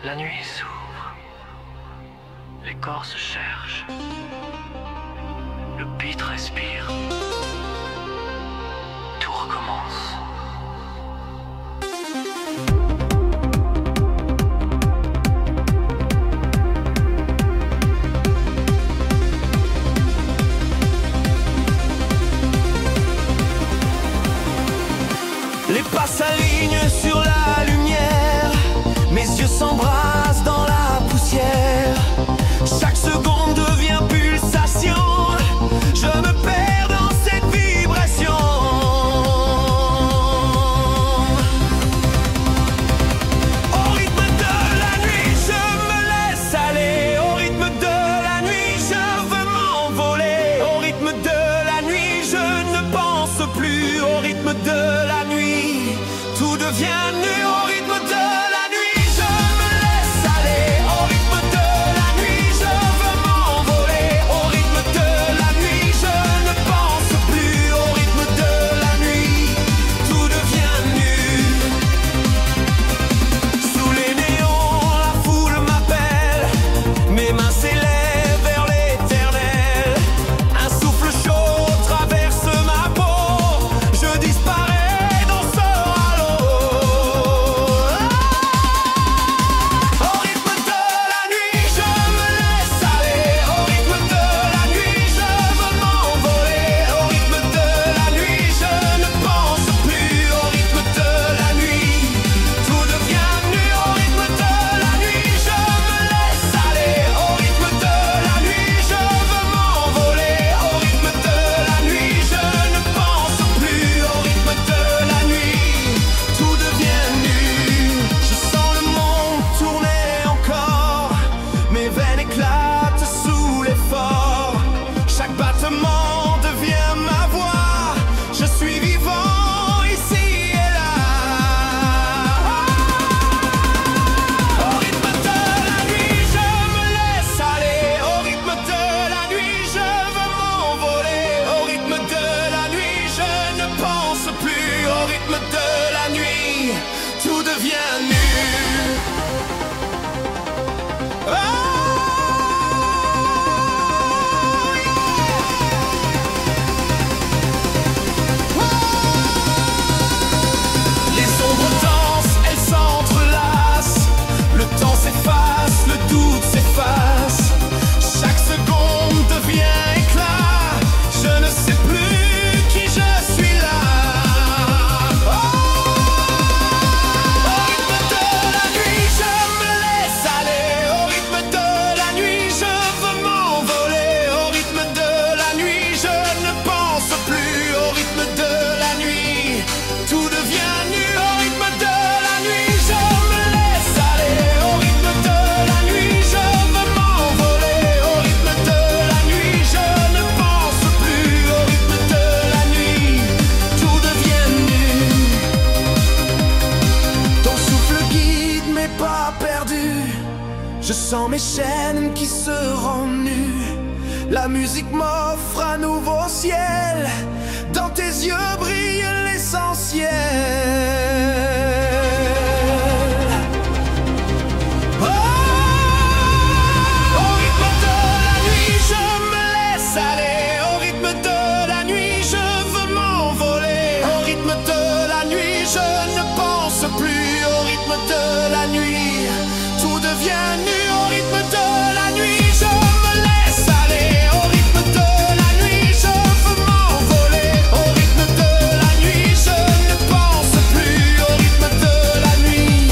La nuit s'ouvre, les corps se cherchent, le beat respire, tout recommence. Les pas s'alignent sur la lumière, mes yeux s'embrassent dans la poussière. Chaque seconde devient pulsation, je me perds dans cette vibration. Au rythme de la nuit, je me laisse aller. Au rythme de la nuit, je veux m'envoler. Au rythme de la nuit, je ne pense plus. Au rythme de la nuit, tout devient nu. Au rythme de la nuit, je me laisse aller. Au rythme de la nuit, je veux m'envoler. Au rythme de la nuit, je ne pense plus. Au rythme de la nuit, tout devient nu. Sous les néons, la foule m'appelle. Mes mains s'élèvent vers l'éternel. Un souffle chaud traverse ma peau. Je disparais dans ce halo. Au rythme de la nuit, je me laisse aller. Au rythme de la nuit, je veux m'envoler. Au rythme de la nuit, je ne pense plus. Au rythme de la nuit, tout devient nu. Au rythme de la nuit, je me laisse aller. Au rythme de la nuit, je veux m'envoler. Au rythme de la nuit, je ne pense plus. Au rythme de la nuit, tout devient nu. Je sens le monde tourner encore. Mes veines éclatent sous l'effort. Chaque battement devient ma voix. Je suis vivant ici et là. Au rythme de la nuit, je me laisse aller. Au rythme de la nuit, je veux m'envoler. Au rythme de la nuit, je ne pense plus. Au rythme de la nuit, tout devient nu. Les ombres dansent, elles s'entrelacent. Le temps s'efface, le doute s'efface. Chaque seconde devient éclat. Je ne sais plus qui je suis là. Au rythme de la nuit, je me laisse aller. Au rythme de la nuit, je veux m'envoler. Au rythme de la nuit, je ne pense plus. Au rythme de la nuit, tout devient nu. Au rythme de la nuit, je me laisse aller. Au rythme de la nuit, je veux m'envoler. Au rythme de la nuit, je ne pense plus. Au rythme de la nuit, tout devient nu. Ton souffle guide mes pas perdus. Je sens mes chaînes qui se rendent nues. La musique m'offre un nouveau ciel. Dans tes yeux brille l'essentiel. Oh, au rythme de la nuit, je me laisse aller. Au rythme de la nuit, je veux m'envoler. Au rythme de la nuit, je ne pense plus. Au rythme de la nuit, tout devient nu. Au rythme de la nuit, je me laisse aller. Au rythme de la nuit, je veux m'envoler. Au rythme de la nuit, je ne pense plus. Au rythme de la nuit,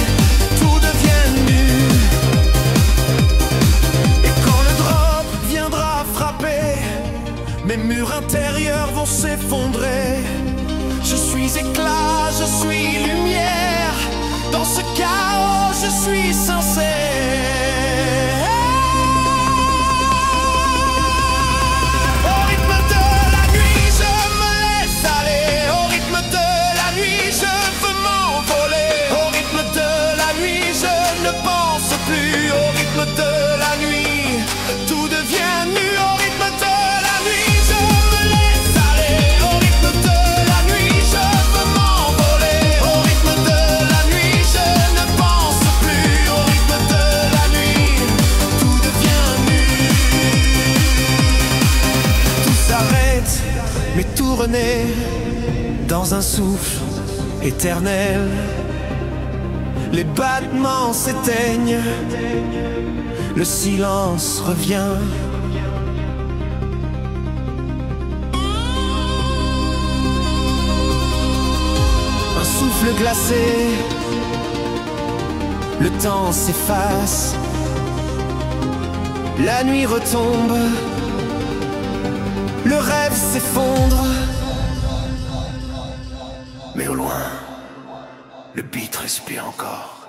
tout devient nu. Et quand le drop viendra frapper, mes murs intérieurs vont s'effondrer. Je suis éclat, je suis lumière. Dans ce chaos, je suis sincère. Au rythme de la nuit, je me laisse aller. Au rythme de la nuit, je veux m'envoler. Au rythme de la nuit, je ne pense plus. Au rythme de la nuit, tout devient nu. Au rythme de la nuit, je me laisse aller. Au rythme de la nuit, je veux m'envoler. Au rythme de la nuit, je ne pense plus. Au rythme dans un souffle éternel. Les battements s'éteignent, le silence revient. Un souffle glacé, le temps s'efface. La nuit retombe, le rêve s'effondre. Mais au loin, le beat respire encore.